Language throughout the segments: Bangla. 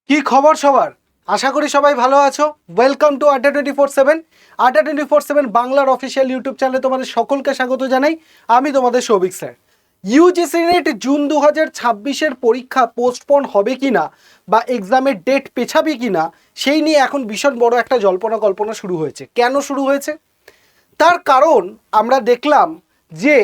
কি খবর সবার? আশা করি সবাই ভালো আছো। ওয়েলকাম টু আড্ডা 24/7। আড্ডা 24/7 বাংলার অফিসিয়াল ইউটিউব চ্যানেলে তোমাদের সকলকে স্বাগত জানাই। আমি তোমাদের Souvik sir. UGC NET June 2026-এর পরীক্ষা পোস্টপোন হবে কিনা বা এক্সামের ডেট পেছাবে কিনা সেই নিয়ে এখন ভীষণ বড় একটা জল্পনা কল্পনা শুরু হয়েছে। কেন শুরু হয়েছে? তার কারণ আমরা দেখলাম যে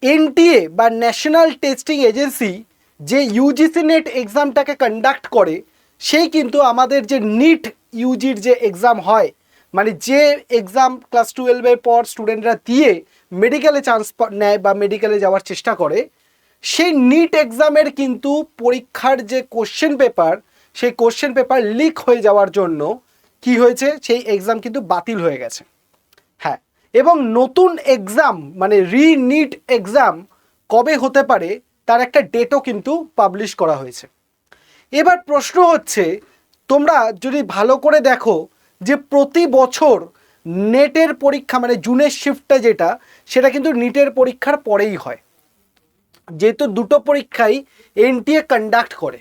এনটিএ বা ন্যাশনাল টেস্টিং এজেন্সি যে ইউজিসি নেট এক্সামটাকে কন্ডাক্ট করে সেই কিন্তু আমাদের যে নিট ইউজির যে এক্সাম হয়, মানে যে এক্সাম ক্লাস 12-এর পর স্টুডেন্টরা দিয়ে মেডিকেলে চান্স নেয় বা মেডিকেলে যাওয়ার চেষ্টা করে, সেই নিট এক্সামের কিন্তু পরীক্ষার যে কোশ্চেন পেপার, সেই কোশ্চেন পেপার লিক হয়ে যাওয়ার জন্য কি হয়েছে, সেই এক্সাম কিন্তু বাতিল হয়ে গেছে। হ্যাঁ, এবং নতুন এক্সাম মানে রিনিট এক্সাম কবে হতে পারে তার একটা ডেটও কিন্তু পাবলিশ করা হয়েছে। এবার প্রশ্ন হচ্ছে, তোমরা যদি ভালো করে দেখো যে প্রতি বছর নেটের পরীক্ষা মানে জুনের শিফটটা যেটা, সেটা কিন্তু নিটের পরীক্ষার পরেই হয়, যেহেতু দুটো পরীক্ষাই এনটিএ কন্ডাক্ট করে।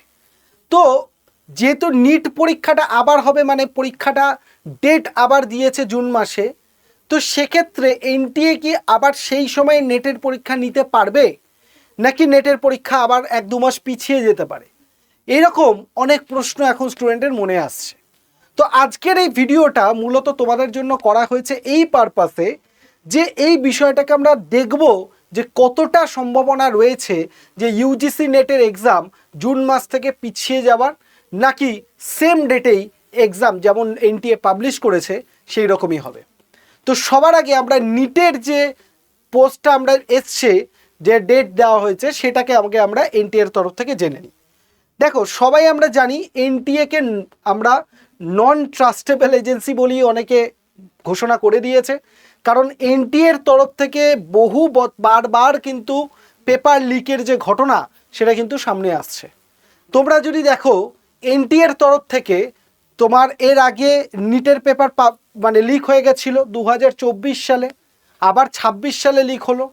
তো যেহেতু নিট পরীক্ষাটা আবার হবে, মানে পরীক্ষাটা ডেট আবার দিয়েছে জুন মাসে, তো সেক্ষেত্রে এনটিএ কি আবার সেই সময় নেটের পরীক্ষা নিতে পারবে, নাকি নেটের পরীক্ষা আবার 1-2 মাস পিছিয়ে যেতে পারে? এরকম অনেক প্রশ্ন এখন স্টুডেন্টের মনে আসছে। তো আজকের এই ভিডিওটা মূলত তোমাদের জন্য করা হয়েছে এই পারপাসে যে এই বিষয়টাকে আমরা দেখব যে কতটা সম্ভাবনা রয়েছে যে ইউজিসি নেটের এক্সাম জুন মাস থেকে পিছিয়ে যাওয়ার, নাকি সেম ডেটেই এক্সাম যেমন এনটিএ পাবলিশ করেছে সেই রকমই হবে। তো সবার আগে আমরা নিটের যে পোস্টটা আমরা এসছে, যে ডেট দেওয়া হয়েছে, সেটাকে আমাকে আমরা এনটিএর তরফ থেকে জেনে নিই। দেখো, সবাই আমরা জানি এনটিএকে আমরা নন ট্রাস্টেবল এজেন্সি বলেই অনেকে ঘোষণা করে দিয়েছে, কারণ এনটিএর তরফ থেকে বহু বারবার কিন্তু পেপার লিকের যে ঘটনা সেটা কিন্তু সামনে আসছে। তোমরা যদি দেখো, এনটিএর তরফ থেকে তোমার এর আগে নিটের পেপার মানে লিক হয়ে গেছিলো 2024 সালে, আবার 26 সালে লিক হলো।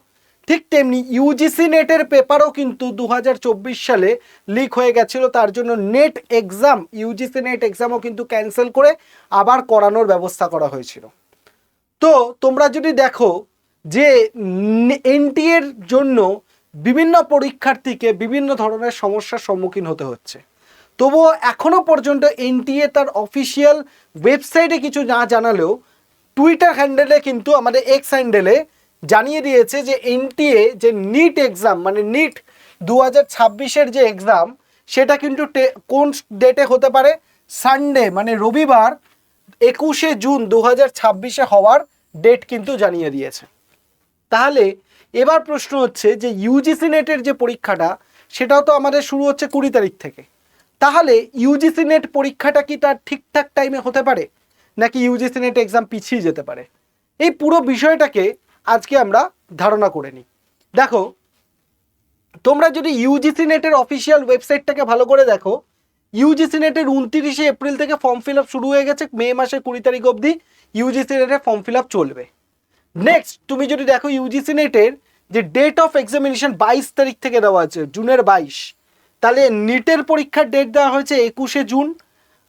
ঠিক তেমনি ইউজিসি নেটের পেপারও কিন্তু 2024 সালে লিক হয়ে গেছিলো, তার জন্য নেট এক্সাম ইউজিসি নেট এক্সামও কিন্তু ক্যান্সেল করে আবার করানোর ব্যবস্থা করা হয়েছিল। তো তোমরা যদি দেখো যে এনটিএর জন্য বিভিন্ন পরীক্ষার্থীকে বিভিন্ন ধরনের সমস্যার সম্মুখীন হতে হচ্ছে, তবুও এখনও পর্যন্ত এনটিএ তার অফিসিয়াল ওয়েবসাইটে কিছু না জানালেও টুইটার হ্যান্ডেলে কিন্তু আমাদের এক্স হ্যান্ডেলে জানিয়ে দিয়েছে যে এনটিএ যে নিট এক্সাম মানে নিট 2026-এর যে এক্সাম, সেটা কিন্তু কোন ডেটে হতে পারে, সানডে মানে রবিবার 21শে জুন 2026-এ হওয়ার ডেট কিন্তু জানিয়ে দিয়েছে। তাহলে এবার প্রশ্ন হচ্ছে যে ইউজিসি নেটের যে পরীক্ষাটা সেটাও তো আমাদের শুরু হচ্ছে 20 তারিখ থেকে। তাহলে ইউজিসি নেট পরীক্ষাটা কি তার ঠিকঠাক টাইমে হতে পারে, নাকি ইউজিসি নেট এক্সাম পিছিয়ে যেতে পারে? এই পুরো বিষয়টাকে আজকে আমরা ধারণা করে নিই। দেখো, তোমরা যদি ইউজিসি নেটের অফিসিয়াল ওয়েবসাইটটাকে ভালো করে দেখো, ইউজিসি নেটের 29শে এপ্রিল থেকে ফর্ম ফিল আপ শুরু হয়ে গেছে, মে মাসের 20 তারিখ অবধি ইউজিসি নেটের ফর্ম ফিল আপ চলবে। নেক্সট তুমি যদি দেখো, ইউজিসি নেটের যে ডেট অফ এক্সামিনেশন 22 তারিখ থেকে দেওয়া আছে, জুনের 22, তাহলে নিটের পরীক্ষার ডেট দেওয়া হয়েছে 21শে জুন,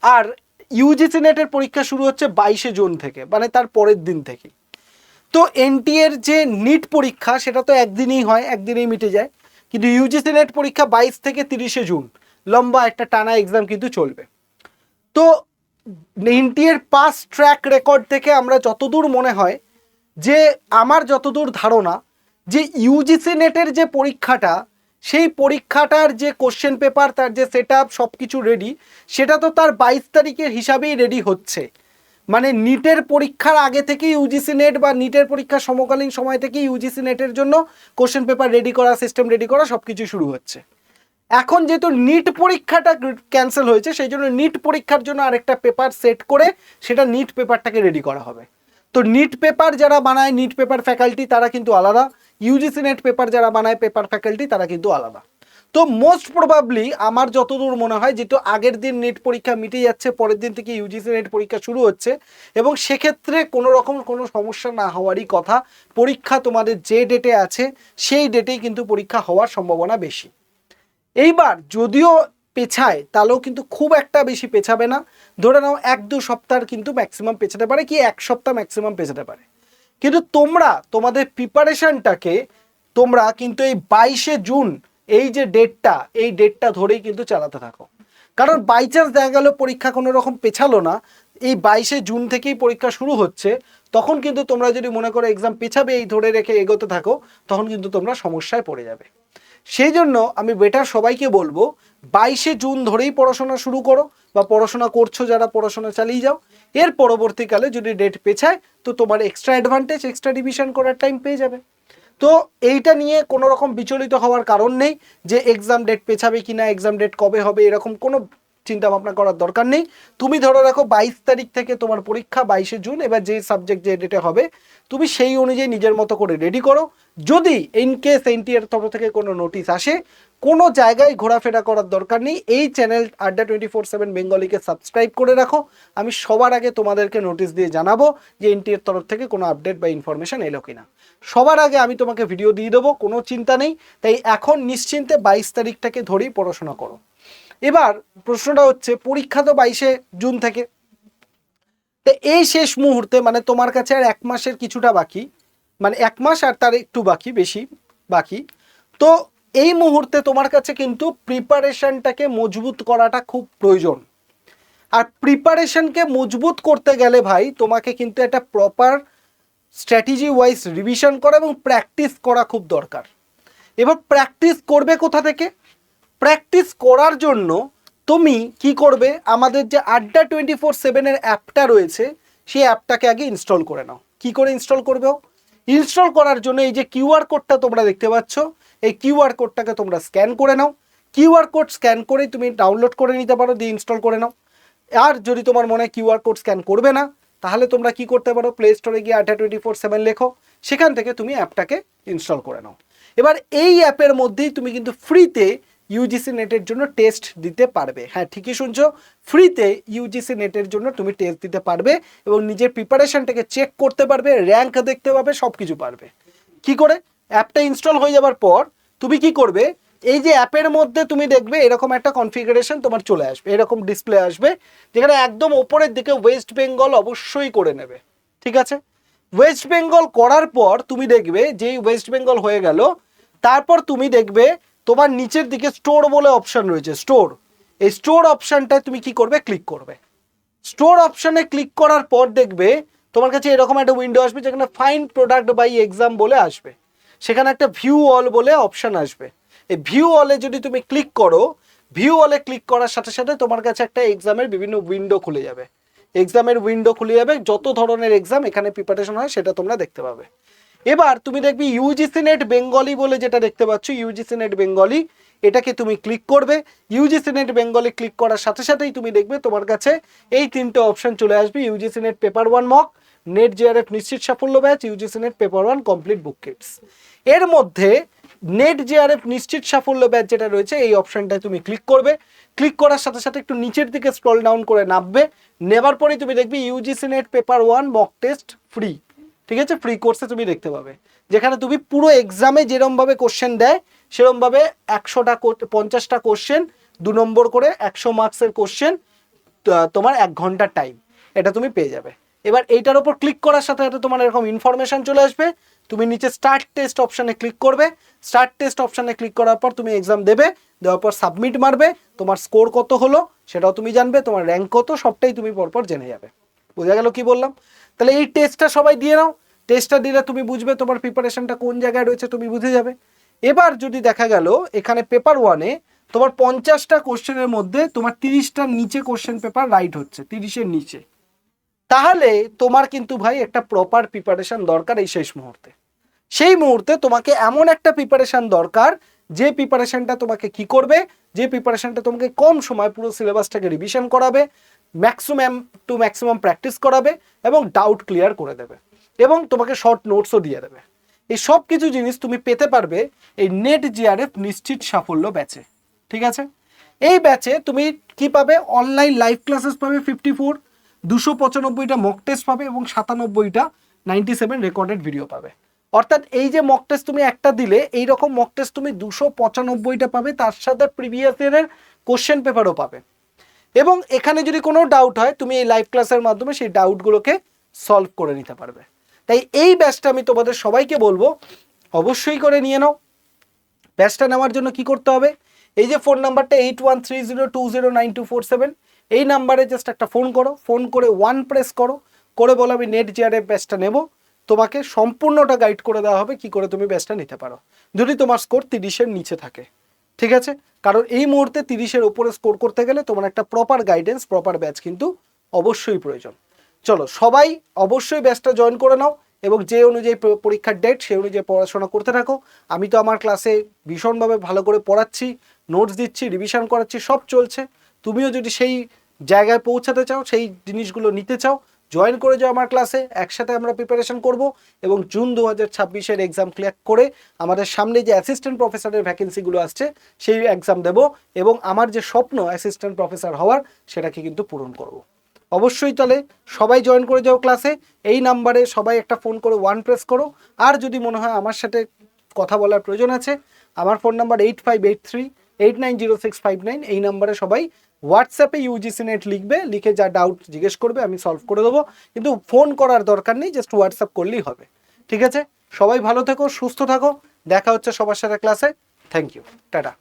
আর ইউজিসি নেটের পরীক্ষা শুরু হচ্ছে 22শে জুন থেকে, মানে তার পরের দিন থেকে। তো এনটিএর যে নিট পরীক্ষা সেটা তো একদিনেই হয়, একদিনেই মিটে যায়, কিন্তু ইউজিসি নেট পরীক্ষা 22 থেকে 30শে জুন, লম্বা একটা টানা এক্সাম কিন্তু চলবে। তো এনটিএর পাস ট্র্যাক রেকর্ড থেকে আমরা যতদূর মনে হয়, যে আমার যতদূর ধারণা, যে ইউজিসি নেটের যে পরীক্ষাটা, সেই পরীক্ষাটার যে কোশ্চেন পেপার, তার যে সেট আপ সব কিছু রেডি, সেটা তো তার 22 তারিখের হিসাবেই রেডি হচ্ছে। মানে নিটের পরীক্ষার আগে থেকে ইউজিসি নেট বা নিটের পরীক্ষার সমকালীন সময় থেকে ইউজিসি নেটের জন্য কোশ্চেন পেপার রেডি করা, সিস্টেম রেডি করা সব কিছু শুরু হচ্ছে। এখন যেহেতু নিট পরীক্ষাটা ক্যান্সেল হয়েছে, সেই জন্য নিট পরীক্ষার জন্য আরেকটা পেপার সেট করে সেটা নিট পেপারটাকে রেডি করা হবে। তো নিট পেপার যারা বানায়, নিট পেপার ফ্যাকাল্টি, তারা কিন্তু আলাদা, ইউজিসি নেট পেপার যারা বানায় পেপার ফ্যাকাল্টি, তারা কিন্তু আলাদা। তো মোস্ট প্রবাবলি আমার যতদূর মনে হয়, যেহেতু আগের দিন নিট পরীক্ষা মিটে যাচ্ছে, পরের দিন থেকে ইউজিসি নেট পরীক্ষা শুরু হচ্ছে, এবং সেক্ষেত্রে কোনো রকম কোনো সমস্যা না হওয়ারই কথা। পরীক্ষা তোমাদের যে ডেটে আছে সেই ডেটেই কিন্তু পরীক্ষা হওয়ার সম্ভাবনা বেশি। এইবার যদিও পেছায় তাহলেও কিন্তু খুব একটা বেশি পেছাবে না, ধরে নাও 1-2 সপ্তাহ কিন্তু ম্যাক্সিমাম পেছাতে পারে, কি 1 সপ্তাহ ম্যাক্সিমাম পেছাতে পারে। কিন্তু তোমরা তোমাদের প্রিপারেশনটাকে তোমরা কিন্তু এই 22শে জুন এই যে ডেটটা, এই ডেটটা ধরেই কিন্তু চালাতে থাকো। কারণ বাই চান্স দেখা গেল পরীক্ষা কোনো রকম পেছালো না, এই 22শে জুন থেকেই পরীক্ষা শুরু হচ্ছে, তখন কিন্তু তোমরা যদি মনে করো এক্সাম পেছাবে এই ধরে রেখে এগোতে থাকো, তখন কিন্তু তোমরা সমস্যায় পড়ে যাবে। সেই জন্য আমি বেটার সবাইকে বলবো 22শে জুন ধরেই পড়াশোনা শুরু করো, বা পড়াশোনা করছো যারা পড়াশোনা চালিয়ে যাও। এর পরবর্তীকালে যদি ডেট পেছায় তো তোমার এক্সট্রা অ্যাডভান্টেজ, এক্সট্রা রিভিশন করার টাইম পেয়ে যাবে। তো এইটা নিয়ে কোনো রকম বিচলিত হওয়ার কারণ নেই যে এক্সাম ডেট পেছাবে কি না, এক্সাম ডেট কবে হবে, এরকম কোনো চিন্তা ভাবনা করার দরকার নেই। তুমি ধরো রাখো 22 তারিখ থেকে তোমার পরীক্ষা, 22শে জুন, এবার যে সাবজেক্ট যে ডেটে হবে তুমি সেই অনুযায়ী নিজের মতো করে রেডি করো। যদি ইনকেস এনটিএর তরফ থেকে কোনো নোটিশ আসে, কোনো জায়গায় ঘোরাফেরা করার দরকার নেই, এই চ্যানেল আড্ডা 24/7 বেঙ্গলিকে সাবস্ক্রাইব করে রাখো। আমি সবার আগে তোমাদেরকে নোটিশ দিয়ে জানাবো যে এনটিএর তরফ থেকে কোনো আপডেট বা ইনফরমেশন এলো কিনা, সবার আগে আমি তোমাকে ভিডিও দিয়ে দেবো, কোনো চিন্তা নেই। তাই এখন নিশ্চিন্তে 22 তারিখটাকে ধরেই পড়াশোনা করো। এবার প্রশ্নটা হচ্ছে, পরীক্ষা তো 22শে জুন থেকে, তো এই শেষ মুহূর্তে মানে তোমার কাছে আর 1 মাসের কিছুটা বাকি, মানে 1 মাস আর তার একটু বাকি, বেশি বাকি। তো এই মুহূর্তে তোমার কাছে কিন্তু প্রিপারেশনটাকে মজবুত করাটা খুব প্রয়োজন। আর প্রিপারেশনকে মজবুত করতে গেলে ভাই তোমাকে কিন্তু একটা প্রপার স্ট্র্যাটেজি ওয়াইজ রিভিশন করা এবং প্র্যাকটিস করা খুব দরকার। এবার প্র্যাকটিস করবে কোথা থেকে? প্র্যাকটিস করার জন্য তুমি কি করবে, আমাদের যে আড্ডা 24/7 অ্যাপটা রয়েছে সেই অ্যাপটাকে আগে ইনস্টল করে নাও। কি করে ইনস্টল করবে? ইনস্টল করার জন্য এই যে কিউআর কোডটা তোমরা দেখতে পাচ্ছ, এই কিউআর কোডটাকে তোমরা স্ক্যান করে নাও। কিউআর কোড স্ক্যান করেই তুমি ডাউনলোড করে নিতে পারো, দিয়ে ইনস্টল করে নাও। আর যদি তোমার মনে হয় কিউআর কোড স্ক্যান করবে না, তাহলে তোমরা কি করতে পারো, প্লে স্টোরে গিয়ে আড্ডা 24/7 লেখো, সেখান থেকে তুমি অ্যাপটাকে ইনস্টল করে নাও। এবার এই অ্যাপের মধ্যেই তুমি কিন্তু ফ্রিতে ইউজিসি নেটের জন্য টেস্ট দিতে পারবে। হ্যাঁ, ঠিকই শুনছো, ফ্রিতে ইউজিসি নেটের জন্য তুমি টেস্ট দিতে পারবে এবং নিজের প্রিপারেশনটাকে চেক করতে পারবে, র্যাঙ্ক দেখতে পাবে, সব কিছু পারবে। কি করে? অ্যাপটা ইনস্টল হয়ে যাবার পর তুমি কি করবে, এই যে অ্যাপের মধ্যে তুমি দেখবে এরকম একটা কনফিগারেশন তোমার চলে আসবে, এরকম ডিসপ্লে আসবে, যেখানে একদম ওপরের দিকে ওয়েস্ট বেঙ্গল অবশ্যই করে নেবে। ঠিক আছে, ওয়েস্ট বেঙ্গল করার পর তুমি দেখবে যেই ওয়েস্ট বেঙ্গল হয়ে গেল, তারপর তুমি দেখবে তোমার নিচের দিকে স্টোর বলে অপশন রয়েছে, স্টোর। এই স্টোর অপশনটায় তুমি কি করবে, ক্লিক করবে। স্টোর অপশনে ক্লিক করার পর দেখবে তোমার কাছে এরকম একটা উইন্ডো আসবে, যেখানে ফাইন্ড প্রোডাক্ট বাই এক্সাম বলে আসবে, সেখানে একটা ভিউ অল বলে অপশন আসবে। এই ভিউ অলে যদি তুমি ক্লিক করো, ভিউ অলে ক্লিক করার সাথে সাথে তোমার কাছে একটা এক্সামের বিভিন্ন উইন্ডো খুলে যাবে, এক্সামের উইন্ডো খুলে যাবে, যত ধরনের এক্সাম এখানে প্রিপারেশন হয় সেটা তোমরা দেখতে পাবে। এবার তুমি দেখবি ইউজিসি নেট বেঙ্গলি বলে যেটা দেখতে পাচ্ছ, ইউজিসি নেট বেঙ্গলি, এটাকে তুমি ক্লিক করবে। ইউজিসি নেট বেঙ্গলি ক্লিক করার সাথে সাথেই তুমি দেখবে তোমার কাছে এই 3টে অপশন চলে আসবে, UGC NET paper 1 mock, NET JRF নিশ্চিত সাফল্য batch, UGC NET paper 1 complete book kits. এর মধ্যে নেট জেআরএফ নিশ্চিত সাফল্য ব্যাচ যেটা রয়েছে এই অপশনটায় তুমি ক্লিক করবে। ক্লিক করার সাথে সাথে একটু নিচের দিকে স্ক্রল ডাউন করে নামবে, নেবার পরেই তুমি দেখবি UGC NET paper 1 mock test free. ঠিক আছে, ফ্রি কোর্সে তুমি দেখতে পাবে, যেখানে তুমি পুরো এক্সামে যেরমভাবে কোশ্চেন দেয় সেরমভাবে 50টা কোশ্চেন 2 নম্বর করে 100 মার্কসের কোশ্চেন, তোমার 1 ঘন্টার টাইম, এটা তুমি পেয়ে যাবে। এবার এইটার উপর ক্লিক করার সাথে সাথে তোমার এরকম ইনফরমেশন চলে আসবে, তুমি নিচে স্টার্ট টেস্ট অপশানে ক্লিক করবে। স্টার্ট টেস্ট অপশানে ক্লিক করার পর তুমি এক্সাম দেবে, দেওয়ার পর সাবমিট মারবে, তোমার স্কোর কত হলো সেটাও তুমি জানবে, তোমার র্যাঙ্ক কত সবটাই তুমি পরপর জেনে যাবে। বোঝা গেল কি বললাম? তাহলে এই টেস্টটা সবাই দিয়ে নাও, টেস্টটা দিলে তুমি বুঝবে তোমার প্রিপারেশনটা কোন জায়গায় রয়েছে, তুমি বুঝে যাবে। এবার যদি দেখা গেল এখানে পেপার 1-এ তোমার 50টা কোশ্চেনের মধ্যে তোমার 30টার নিচে কোশ্চেন পেপার রাইট হচ্ছে, 30-এর নিচে, তাহলে তোমার কিন্তু ভাই একটা প্রপার প্রিপারেশন দরকার এই শেষ মুহূর্তে। সেই মুহূর্তে তোমাকে এমন একটা প্রিপারেশন দরকার যে প্রিপারেশনটা তোমাকে কি করবে, যে প্রিপারেশনটা তোমাকে কম সময় পুরো সিলেবাসটাকে রিভিশন করাবে, ম্যাক্সিমাম টু ম্যাক্সিমাম প্র্যাকটিস করাবে এবং ডাউট ক্লিয়ার করে দেবে এবং তোমাকে শর্ট নোটসও দিয়ে দেবে। এই সব কিছু জিনিস তুমি পেতে পারবে এই নেট জিআরএফ নিশ্চিত সাফল্য ব্যাচে। ঠিক আছে, এই ব্যাচে তুমি কি পাবে, অনলাইন লাইভ ক্লাসেস পাবে 54, 295টা মক টেস্ট পাবে এবং 97টা 97 রেকর্ডেড ভিডিও পাবে। অর্থাৎ এই যে মক টেস্ট তুমি একটা দিলে, এই রকম মক টেস্ট তুমি 295টা পাবে, তার সাথে প্রিভিয়াস ইয়ারের কোশ্চেন পেপারও পাবে। এবং এখানে যদি কোনো ডাউট হয় তুমি এই লাইভ ক্লাসের মাধ্যমে সেই ডাউটগুলোকে সলভ করে নিতে পারবে। তাই এই ব্যাচটা আমি তোমাদের সবাইকে বলবো অবশ্যই করে নিয়ে নাও। ব্যাচটা নেওয়ার জন্য কি করতে হবে, এই যে ফোন নাম্বারটা 8130209247, এই নাম্বারে জাস্ট একটা ফোন করো, ফোন করে 1 প্রেস করো, করে বলো আমি নেট জিআরএফ ব্যাচটা নেব। তোমাকে সম্পূর্ণটা গাইড করে দেওয়া হবে কি করে তুমি ব্যাচটা নিতে পারো, যদি তোমার স্কোর 30-এর নিচে থাকে। ঠিক আছে, কারণ এই মুহূর্তে 30-এর উপরে স্কোর করতে গেলে তোমার একটা প্রপার গাইডেন্স, প্রপার ব্যাচ কিন্তু অবশ্যই প্রয়োজন। চলো সবাই অবশ্যই ব্যাচটা জয়েন করে নাও এবং যে অনুযায়ী পরীক্ষার ডেট সেই অনুযায়ী পড়াশোনা করতে থাকো। আমি তো আমার ক্লাসে ভীষণভাবে ভালো করে পড়াচ্ছি, নোটস দিচ্ছি, রিভিশন করাচ্ছি, সব চলছে। তুমিও যদি সেই জায়গায় পৌঁছাতে চাও, সেই জিনিসগুলো নিতে চাও, জয়েন করে যাও আমার ক্লাসে, একসাথে আমরা প্রিপারেশন করব এবং জুন 2026-এর এক্সাম ক্লিয়ার করে আমাদের সামনে যে অ্যাসিস্ট্যান্ট প্রফেসরের ভ্যাকেন্সিগুলো আসছে সেই এক্সাম দেব এবং আমার যে স্বপ্ন অ্যাসিস্ট্যান্ট প্রফেসর হওয়ার সেটাকে কিন্তু পূরণ করব। অবশ্যই তাহলে সবাই জয়েন করে যাও ক্লাসে। এই নাম্বারে সবাই একটা ফোন করে 1 প্রেস করো। আর যদি মনে হয় আমার সাথে কথা বলার প্রয়োজন আছে, আমার ফোন নাম্বার 8583890659, এই নাম্বারে সবাই হোয়াটসঅ্যাপে ইউজিসি নেট লিখবে, লিখে যা ডাউট জিজ্ঞেস করবে আমি সলভ করে দেবো। কিন্তু ফোন করার দরকার নেই, জাস্ট হোয়াটসঅ্যাপ করলেই হবে। ঠিক আছে, সবাই ভালো থেকো, সুস্থ থাকো, দেখা হচ্ছে সবার সাথে ক্লাসে। Thank you, tata.